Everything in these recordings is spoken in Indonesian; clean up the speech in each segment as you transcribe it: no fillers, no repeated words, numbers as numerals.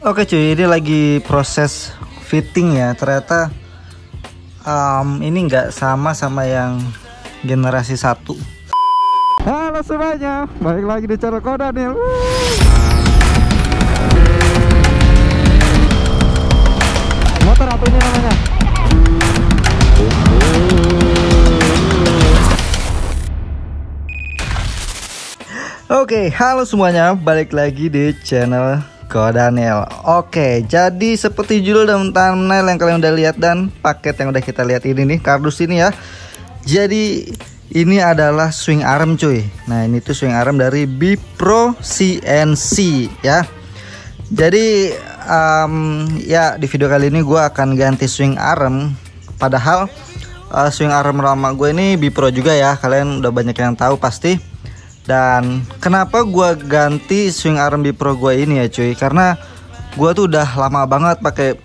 Oke cuy, ini lagi proses fitting ya. Ternyata ini nggak sama yang generasi 1. Halo semuanya, balik lagi di channel Ko Daniel. Motor apa ini namanya? Oke, halo semuanya, balik lagi di channel Ko Daniel. Oke, jadi seperti judul dan thumbnail yang kalian udah lihat dan paket yang udah kita lihat ini nih, kardus ini ya. Jadi ini adalah swing arm cuy. Nah ini tuh swing arm dari Bipro CNC ya. Jadi ya di video kali ini gue akan ganti swing arm. Padahal swing arm lama gue ini Bipro juga ya. Kalian udah banyak yang tahu pasti. Dan kenapa gue ganti swing arm Bipro gue ini ya cuy, karena gue tuh udah lama banget pakai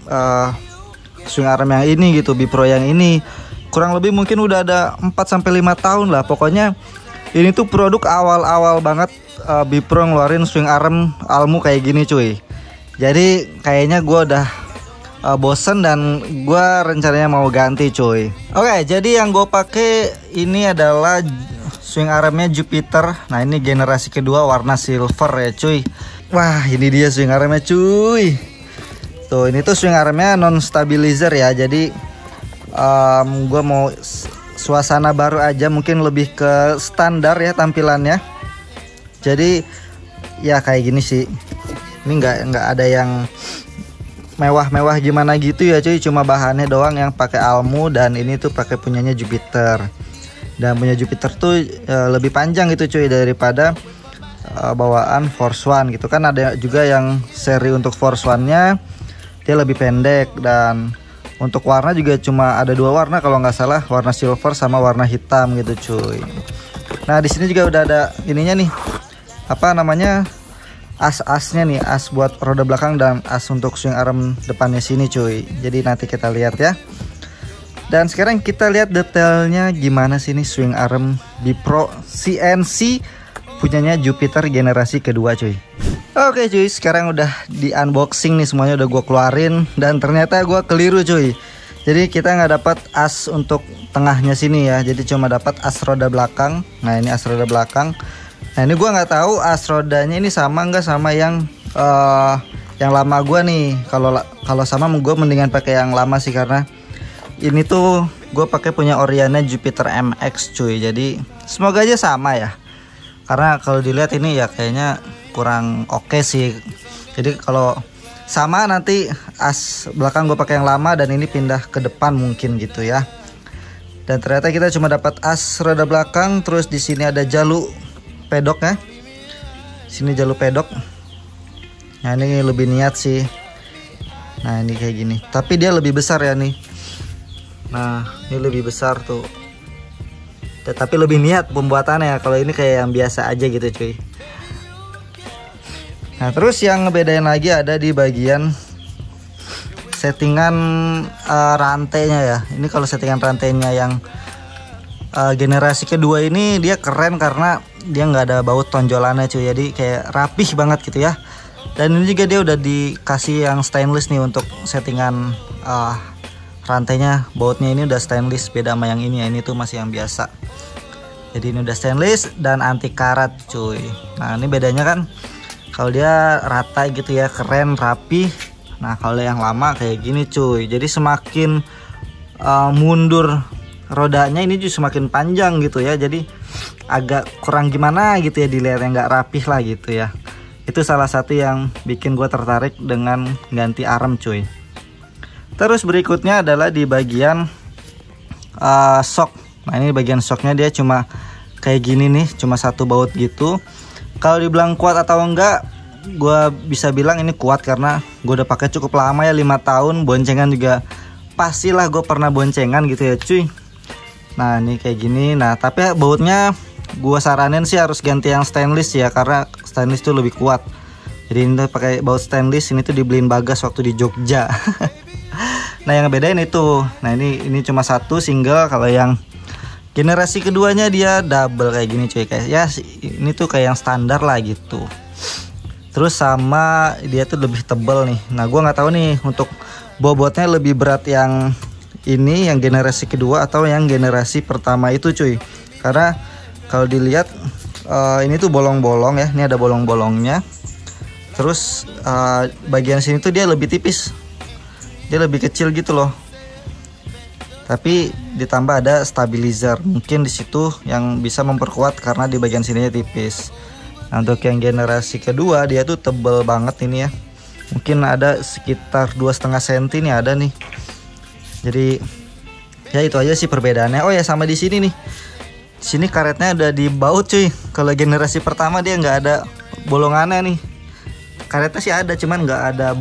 swing arm yang ini gitu, Bipro yang ini. Kurang lebih mungkin udah ada 4-5 tahun lah. Pokoknya ini tuh produk awal-awal banget Bipro ngeluarin swing arm Almu kayak gini cuy. Jadi kayaknya gue udah bosen dan gue rencananya mau ganti cuy. Oke, jadi yang gue pakai ini adalah swing armnya Jupiter. Nah ini generasi kedua warna silver ya cuy. Wah ini dia swing armnya cuy. Tuh ini tuh swing armnya non stabilizer ya. Jadi gue mau suasana baru aja, mungkin lebih ke standar ya tampilannya. Jadi ya kayak gini sih. Ini nggak ada yang mewah-mewah gimana gitu ya cuy. Cuma bahannya doang yang pakai Almu dan ini tuh pakai punyanya Jupiter. Dan punya Jupiter tuh lebih panjang gitu cuy daripada bawaan Force One gitu kan. Ada juga yang seri untuk Force One-nya dia lebih pendek, dan untuk warna juga cuma ada 2 warna kalau nggak salah, warna silver sama warna hitam gitu cuy. Nah di sini juga udah ada ininya nih, apa namanya, as-asnya nih, as buat roda belakang dan as untuk swing arm depannya sini cuy. Jadi nanti kita lihat ya. Dan sekarang kita lihat detailnya gimana sih nih swing arm Bipro CNC punyanya Jupiter generasi kedua cuy. Oke cuy, sekarang udah di unboxing nih, semuanya udah gue keluarin dan ternyata gue keliru cuy. Jadi kita nggak dapat as untuk tengahnya sini ya, jadi cuma dapat as roda belakang. Nah ini as roda belakang. Nah ini gue nggak tahu as rodanya ini sama nggak sama yang lama gue nih. Kalau sama gue mendingan pakai yang lama sih, karena ini tuh gue pakai punya Oriana Jupiter MX cuy. Jadi semoga aja sama ya, karena kalau dilihat ini ya kayaknya kurang oke sih. Jadi kalau sama nanti as belakang gue pakai yang lama dan ini pindah ke depan mungkin gitu ya. Dan ternyata kita cuma dapat as roda belakang, terus di sini ada jalur pedok ya. Sini jalur pedok. Nah ini lebih niat sih. Nah ini kayak gini, tapi dia lebih besar ya nih. Nah ini lebih besar tuh, tetapi lebih niat pembuatannya. Kalau ini kayak yang biasa aja gitu cuy. Nah terus yang ngebedain lagi ada di bagian settingan rantainya ya. Ini kalau settingan rantainya yang generasi kedua ini dia keren karena dia nggak ada baut tonjolannya cuy. Jadi kayak rapih banget gitu ya. Dan ini juga dia udah dikasih yang stainless nih untuk settingan rantainya. Bautnya ini udah stainless, beda sama yang ini ya. Ini tuh masih yang biasa. Jadi ini udah stainless dan anti karat cuy. Nah ini bedanya kan, kalau dia rata gitu ya, keren, rapi. Nah kalau yang lama kayak gini cuy. Jadi semakin mundur rodanya ini juga semakin panjang gitu ya. Jadi agak kurang gimana gitu ya dilihatnya, nggak rapih lah gitu ya. Itu salah satu yang bikin gue tertarik dengan ganti arm cuy. Terus berikutnya adalah di bagian shock. Nah ini bagian shocknya dia cuma kayak gini nih, cuma 1 baut gitu. Kalau dibilang kuat atau enggak, gue bisa bilang ini kuat karena gue udah pakai cukup lama ya, 5 tahun. Boncengan juga pastilah gue pernah boncengan gitu ya cuy. Nah ini kayak gini. Nah tapi bautnya gue saranin sih harus ganti yang stainless ya, karena stainless tuh lebih kuat. Jadi ini tuh pakai baut stainless, ini tuh dibeliin Bagas waktu di Jogja. Nah yang bedain itu. Nah ini cuma 1 single. Kalau yang generasi keduanya dia double kayak gini cuy. Kayak ya ini tuh kayak yang standar lah gitu. Terus sama dia tuh lebih tebal nih. Nah gue nggak tahu nih untuk bobotnya lebih berat yang ini yang generasi kedua atau yang generasi pertama itu cuy. Karena kalau dilihat ini tuh bolong-bolong ya. Ini ada bolong-bolongnya. Terus bagian sini tuh dia lebih tipis. Dia lebih kecil gitu loh. Tapi ditambah ada stabilizer. Mungkin di situ yang bisa memperkuat karena di bagian sininya tipis. Nah, untuk yang generasi kedua dia tuh tebel banget ini ya. Mungkin ada sekitar 2,5 cm nih ada nih. Jadi ya itu aja sih perbedaannya. Oh ya sama di sini nih. Di sini karetnya ada di baut cuy. Kalau generasi pertama dia nggak ada bolongannya nih. Karetnya sih ada cuman nggak ada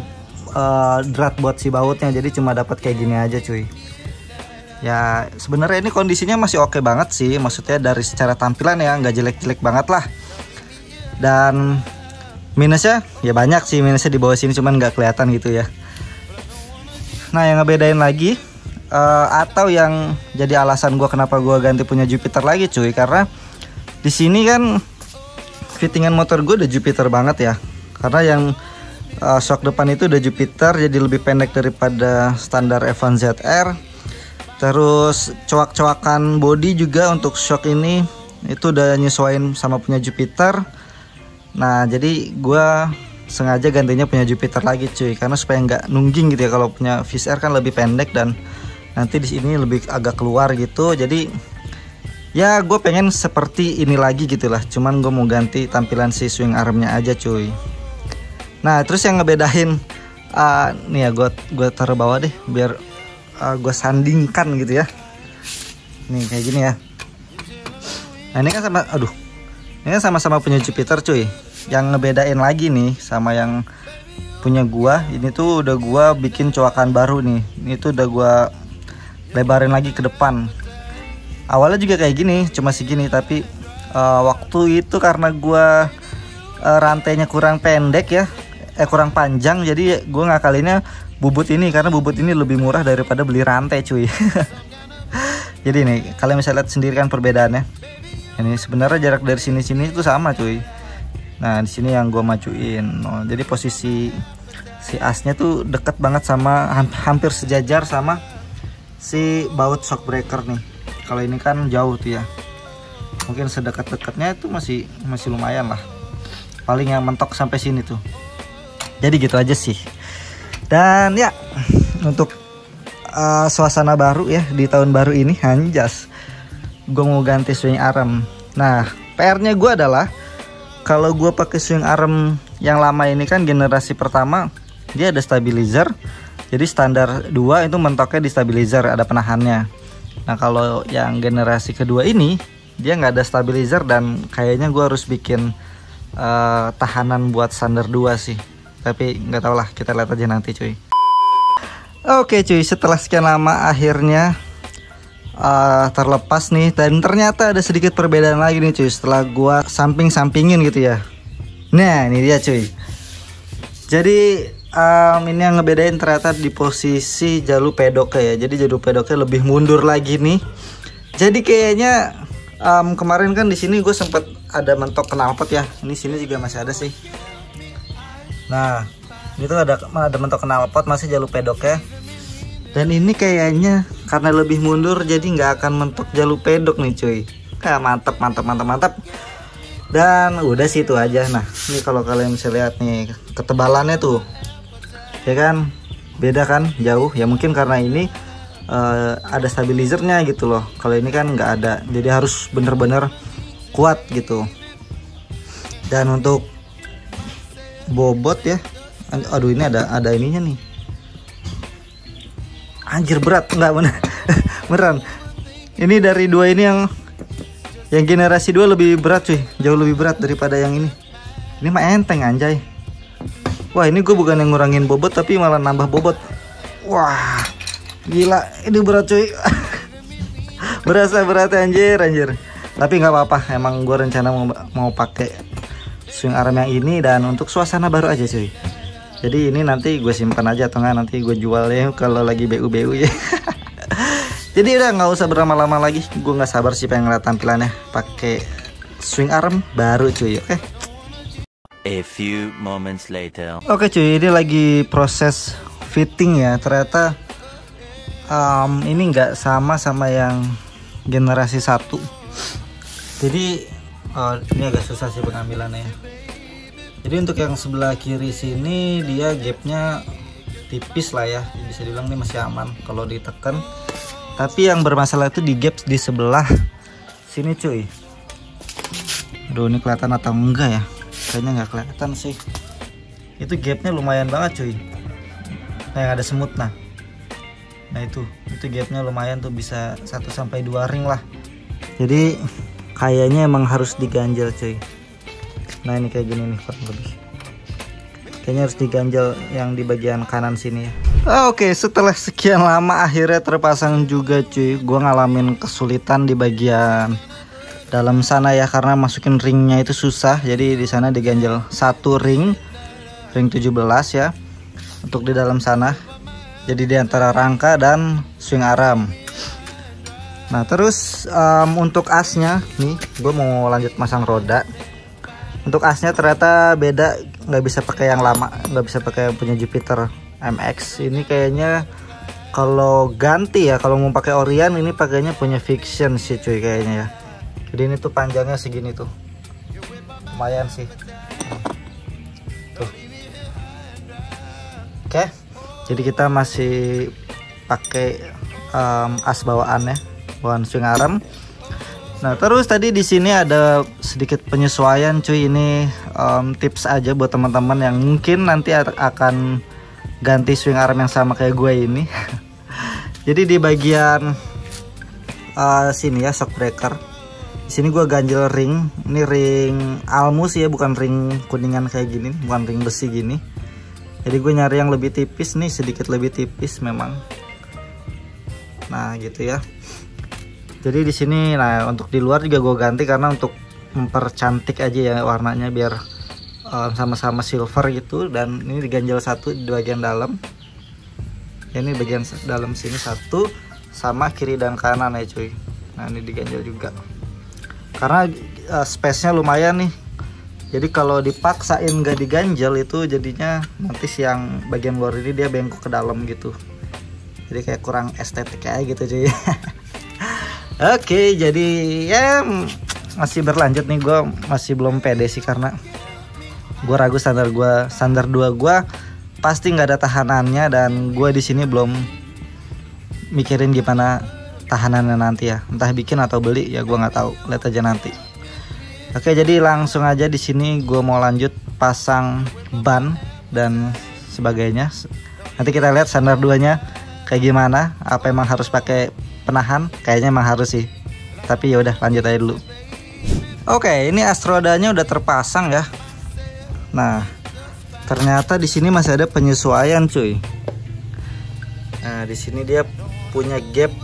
drat buat si bautnya. Jadi cuma dapat kayak gini aja cuy. Ya sebenarnya ini kondisinya masih oke banget sih. Maksudnya dari secara tampilan ya nggak jelek-jelek banget lah. Dan minusnya ya banyak sih, minusnya di bawah sini cuman nggak kelihatan gitu ya. Nah yang ngebedain lagi atau yang jadi alasan gue kenapa gue ganti punya Jupiter lagi cuy, karena di sini kan fittingan motor gue udah Jupiter banget ya. Karena yang shock depan itu udah Jupiter, jadi lebih pendek daripada standar F1 ZR. Terus coak-coakan body juga untuk shock ini itu udah nyesuaiin sama punya Jupiter. Nah jadi gue sengaja gantinya punya Jupiter lagi cuy, karena supaya nggak nungging gitu ya. Kalau punya VSR kan lebih pendek dan nanti di sini lebih agak keluar gitu. Jadi ya gue pengen seperti ini lagi gitulah. Cuman gue mau ganti tampilan si swing armnya aja cuy. Nah terus yang ngebedain nih ya gue taruh bawah deh biar gue sandingkan gitu ya. Nih kayak gini ya. Nah ini kan sama punya Jupiter cuy. Yang ngebedain lagi nih sama yang punya gua, ini tuh udah gua bikin coakan baru nih. Ini tuh udah gua lebarin lagi ke depan. Awalnya juga kayak gini, cuma segini, tapi waktu itu karena gua rantainya kurang pendek ya, kurang panjang, jadi gua ngakalinnya bubut ini karena bubut ini lebih murah daripada beli rantai cuy. Jadi nih kalian bisa lihat sendiri kan perbedaannya. Ini sebenarnya jarak dari sini itu sama cuy. Nah di sini yang gue majuin. Jadi posisi si asnya tuh deket banget sama, hampir sejajar sama si baut shock breaker nih. Kalau ini kan jauh tuh ya. Mungkin sedekat-dekatnya itu masih lumayan lah. Paling yang mentok sampai sini tuh. Jadi gitu aja sih. Dan ya untuk suasana baru ya di tahun baru ini, anjas gue mau ganti swing arm. Nah PR-nya gue adalah kalau gue pakai swing arm yang lama ini kan generasi pertama dia ada stabilizer, jadi standar 2 itu mentoknya di stabilizer, ada penahannya. Nah kalau yang generasi kedua ini dia nggak ada stabilizer dan kayaknya gue harus bikin tahanan buat standar 2 sih. Tapi nggak tau lah, kita lihat aja nanti cuy. Oke cuy, setelah sekian lama akhirnya terlepas nih, dan ternyata ada sedikit perbedaan lagi nih cuy setelah gua samping-sampingin gitu ya. Nah ini dia cuy. Jadi ini yang ngebedain ternyata di posisi jalur pedoknya ya. Jadi jalur pedoknya lebih mundur lagi nih. Jadi kayaknya kemarin kan di sini gue sempet ada mentok knalpot ya. Ini sini juga masih ada sih. Nah ini tuh ada mentok knalpot, masih jalur pedoknya. Dan ini kayaknya karena lebih mundur jadi nggak akan mentok jalur pedok nih cuy. Mantap. Dan udah sih itu aja. Nah ini kalau kalian bisa lihat nih ketebalannya tuh, ya kan beda kan, jauh ya. Mungkin karena ini ada stabilizernya gitu loh. Kalau ini kan nggak ada, jadi harus bener-bener kuat gitu. Dan untuk bobot ya, aduh ini ada ininya nih. Anjir berat, nggak bener. Beneran. Ini dari dua ini yang generasi 2 lebih berat cuy, jauh lebih berat daripada yang ini. Ini mah enteng anjay. Wah ini gue bukan yang ngurangin bobot tapi malah nambah bobot. Wah gila ini berat cuy. Berasa berat anjir. Tapi nggak apa-apa, emang gue rencana mau pakai swing arm yang ini dan untuk suasana baru aja cuy. Jadi ini nanti gue simpan aja atau nggak nanti gue jual ya kalau lagi BU ya. Jadi udah nggak usah berlama-lama lagi, gue nggak sabar sih pengen ngeliat tampilannya pakai swing arm baru cuy. Oke. A few moments later. Oke cuy, ini lagi proses fitting ya. Ternyata ini nggak sama yang generasi 1. Jadi ini agak susah sih pengambilannya. Jadi untuk yang sebelah kiri sini dia gapnya tipis lah ya, bisa dibilang ini masih aman kalau ditekan. Tapi yang bermasalah itu di gap di sebelah sini cuy. Aduh, ini kelihatan atau enggak ya? Kayaknya nggak kelihatan sih. Itu gapnya lumayan banget cuy. Nah, yang ada semut nah itu gapnya lumayan tuh, bisa 1-2 ring lah. Jadi kayaknya emang harus diganjel cuy. Nah ini kayak gini nih kurang lebih. Kayaknya harus diganjel yang di bagian kanan sini ya. Oke, setelah sekian lama akhirnya terpasang juga cuy. Gua ngalamin kesulitan di bagian dalam sana ya, karena masukin ringnya itu susah. Jadi di sana diganjel 1 ring 17 ya untuk di dalam sana. Jadi di antara rangka dan swing arm. Nah terus untuk asnya nih, gue mau lanjut masang roda. Untuk asnya ternyata beda, nggak bisa pakai yang lama, nggak bisa pakai yang punya Jupiter MX. Ini kayaknya kalau ganti ya, kalau mau pakai Orion ini pakainya punya Fiction sih cuy kayaknya ya. Jadi ini tuh panjangnya segini tuh, lumayan sih tuh. Oke, jadi kita masih pakai as bawaan swing arm. Nah terus tadi di sini ada sedikit penyesuaian cuy. Ini tips aja buat teman-teman yang mungkin nanti akan ganti swing arm yang sama kayak gue ini. Jadi di bagian sini ya, shock breaker. Di sini gue ganjel ring. Ini ring almus ya, bukan ring kuningan kayak gini, bukan ring besi gini. Jadi gue nyari yang lebih tipis nih, sedikit lebih tipis memang. Nah gitu ya. Jadi di sini, nah untuk di luar juga gue ganti karena untuk mempercantik aja ya warnanya, biar sama-sama silver gitu. Dan ini diganjel 1 di bagian dalam. Ini bagian dalam sini 1, sama kiri dan kanan ya cuy. Nah ini diganjel juga. Karena space-nya lumayan nih. Jadi kalau dipaksain gak diganjel itu jadinya nanti siang bagian luar ini dia bengkok ke dalam gitu. Jadi kayak kurang estetik kayak gitu cuy. Oke, jadi ya masih berlanjut nih, gue masih belum pede sih karena gue ragu standar 2 gue pasti nggak ada tahanannya, dan gue di sini belum mikirin gimana tahanannya nanti ya, entah bikin atau beli ya gue nggak tahu, lihat aja nanti. Oke, jadi langsung aja di sini gue mau lanjut pasang ban dan sebagainya. Nanti kita lihat standar 2-nya kayak gimana, apa emang harus pakai penahan? Kayaknya emang harus sih. Tapi ya udah lanjut aja dulu. Oke, ini as rodanya udah terpasang ya. Nah, ternyata di sini masih ada penyesuaian cuy. Nah, di sini dia punya gap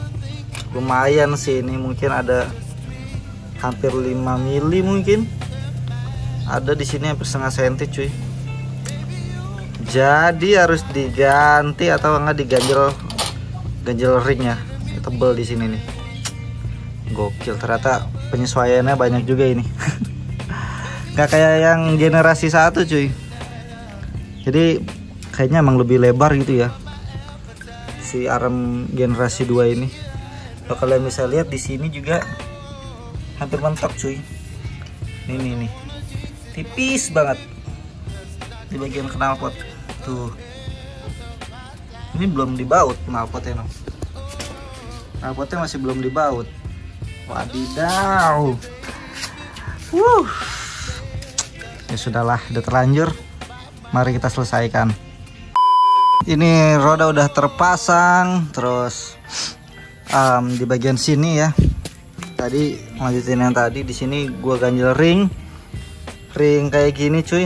lumayan sih, ini mungkin ada hampir 5 mili mungkin. Ada di sini hampir setengah senti cuy. Jadi harus diganti atau enggak ganjel ringnya. Tebel di sini nih. Gokil, ternyata penyesuaiannya banyak juga ini. Gak kayak yang generasi 1 cuy. Jadi kayaknya emang lebih lebar gitu ya si arm generasi 2 ini. Kalau kalian bisa lihat di sini juga hampir mentok cuy. Ini nih. Tipis banget di bagian knalpot tuh. Ini belum dibaut knalpotnya no. Knalpotnya masih belum dibaut. Wadidaw. Ya sudahlah, udah terlanjur. Mari kita selesaikan. Ini roda udah terpasang, terus di bagian sini ya. Tadi lanjutin yang tadi, di sini gua ganjel ring kayak gini cuy.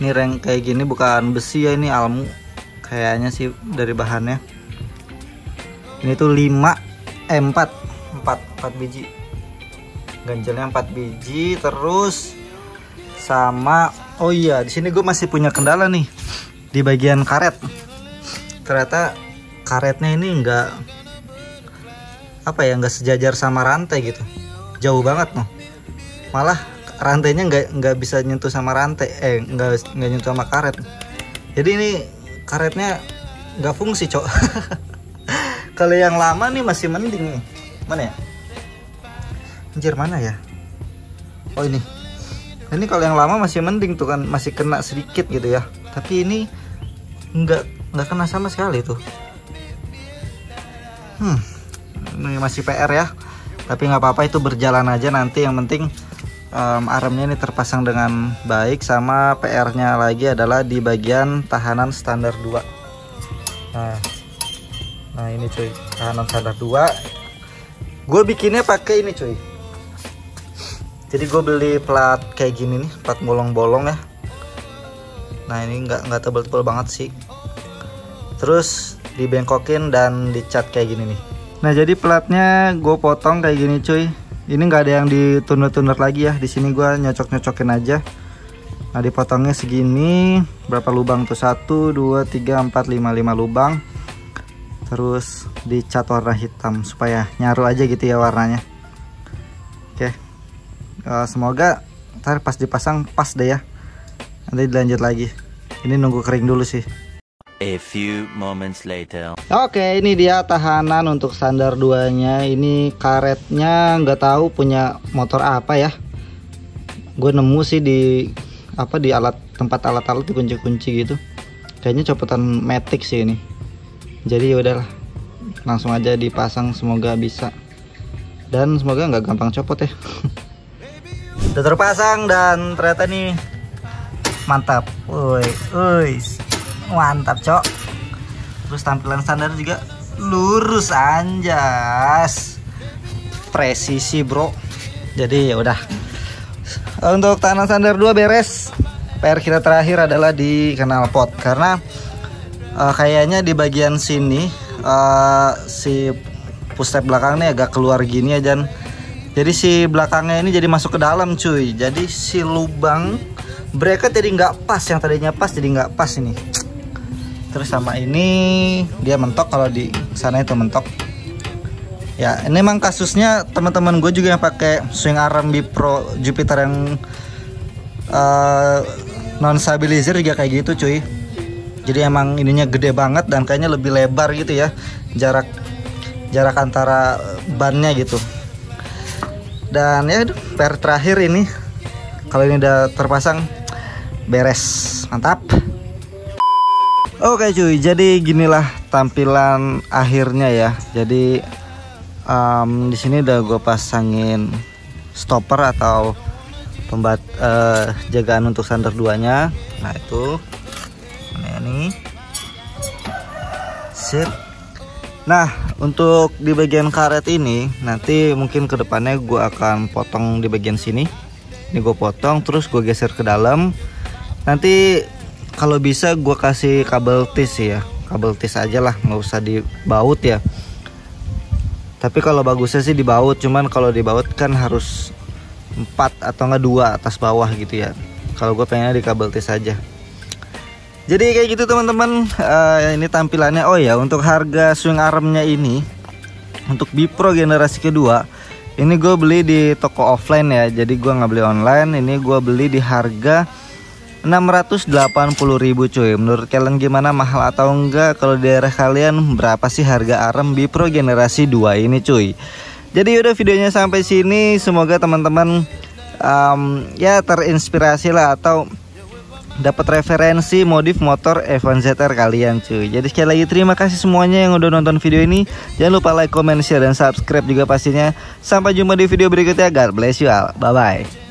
Ini ring kayak gini bukan besi ya, ini almu kayaknya sih dari bahannya. Ini tuh 4 biji. Ganjelnya 4 biji, terus sama oh iya, di sini gue masih punya kendala nih di bagian karet. Ternyata karetnya ini enggak sejajar sama rantai gitu, jauh banget noh. Malah rantainya nggak bisa nyentuh sama rantai, nggak nyentuh sama karet. Jadi ini karetnya nggak fungsi, cok. Kalau yang lama nih masih mending nih. Mana ya? Anjir, mana ya? Oh ini. Ini kalau yang lama masih mending tuh kan, masih kena sedikit gitu ya. Tapi ini nggak kena sama sekali tuh. Ini masih PR ya. Tapi nggak apa-apa, itu berjalan aja nanti. Yang penting aremnya ini terpasang dengan baik. Sama PR-nya lagi adalah di bagian tahanan standar 2. Nah ini cuy, tahanan standar 2. Gue bikinnya pakai ini cuy. Jadi gue beli plat kayak gini nih, plat bolong-bolong ya. Nah ini nggak tebel-tebel banget sih. Terus dibengkokin dan dicat kayak gini nih. Nah jadi platnya gue potong kayak gini cuy. Ini nggak ada yang ditunduk-tunduk lagi ya. Di sini gue nyocok-nyocokin aja. Nah dipotongnya segini. Berapa lubang tuh? 1, 2, 3, 4, 5 lubang. Terus dicat warna hitam supaya nyaru aja gitu ya warnanya. Oke. Semoga ntar pas dipasang pas deh ya. Nanti dilanjut lagi. Ini nunggu kering dulu sih. A few moments later. Oke, ini dia tahanan untuk standar 2-nya. Ini karetnya nggak tahu punya motor apa ya. Gue nemu sih di tempat alat-alat dikunci-kunci gitu. Kayaknya copotan Matic sih ini. Jadi ya udahlah, langsung aja dipasang, semoga bisa. Dan semoga nggak gampang copot ya. Udah terpasang dan ternyata nih mantap. Woi, mantap cok. Terus tampilan standar juga lurus, anjas, presisi bro. Jadi ya udah, untuk tahanan standar 2 beres. PR kita terakhir adalah di knalpot, karena kayaknya di bagian sini si push-tab belakangnya agak keluar gini ya, dan jadi si belakangnya ini jadi masuk ke dalam cuy. Jadi si lubang bracket jadi nggak pas, yang tadinya pas jadi nggak pas ini. Terus sama ini dia mentok, kalau di sana itu mentok. Ya ini emang kasusnya teman-teman gue juga yang pakai swing arm Bipro Jupiter yang non stabilizer juga kayak gitu cuy. Jadi emang ininya gede banget dan kayaknya lebih lebar gitu ya, jarak antara bannya gitu. Dan ya PR terakhir ini, kalau ini udah terpasang beres, mantap. Oke cuy, jadi ginilah tampilan akhirnya ya. Jadi di sini udah gue pasangin stopper atau jagaan untuk standar 2-nya. Nah itu ini sip. Nah untuk di bagian karet ini nanti mungkin kedepannya gue akan potong di bagian sini. Ini gue potong terus gue geser ke dalam. Nanti kalau bisa gue kasih kabel tis ya, kabel tis aja lah, nggak usah dibaut ya. Tapi kalau bagusnya sih dibaut, cuman kalau dibaut kan harus 4 atau enggak 2 atas bawah gitu ya. Kalau gue pengennya di kabel tis aja. Jadi kayak gitu teman-teman, ini tampilannya. Oh ya, untuk harga swing armnya ini untuk Bipro generasi kedua ini gue beli di toko offline ya, jadi gue nggak beli online. Ini gue beli di harga 680.000 cuy. Menurut kalian gimana, mahal atau enggak? Kalau di daerah kalian berapa sih harga arem Bipro generasi 2 ini cuy? Jadi udah videonya sampai sini, semoga teman-teman ya terinspirasi lah atau dapat referensi modif motor F1 ZR kalian cuy. Jadi sekali lagi terima kasih semuanya yang udah nonton video ini. Jangan lupa like, comment, share, dan subscribe juga pastinya. Sampai jumpa di video berikutnya. God bless you all. Bye bye.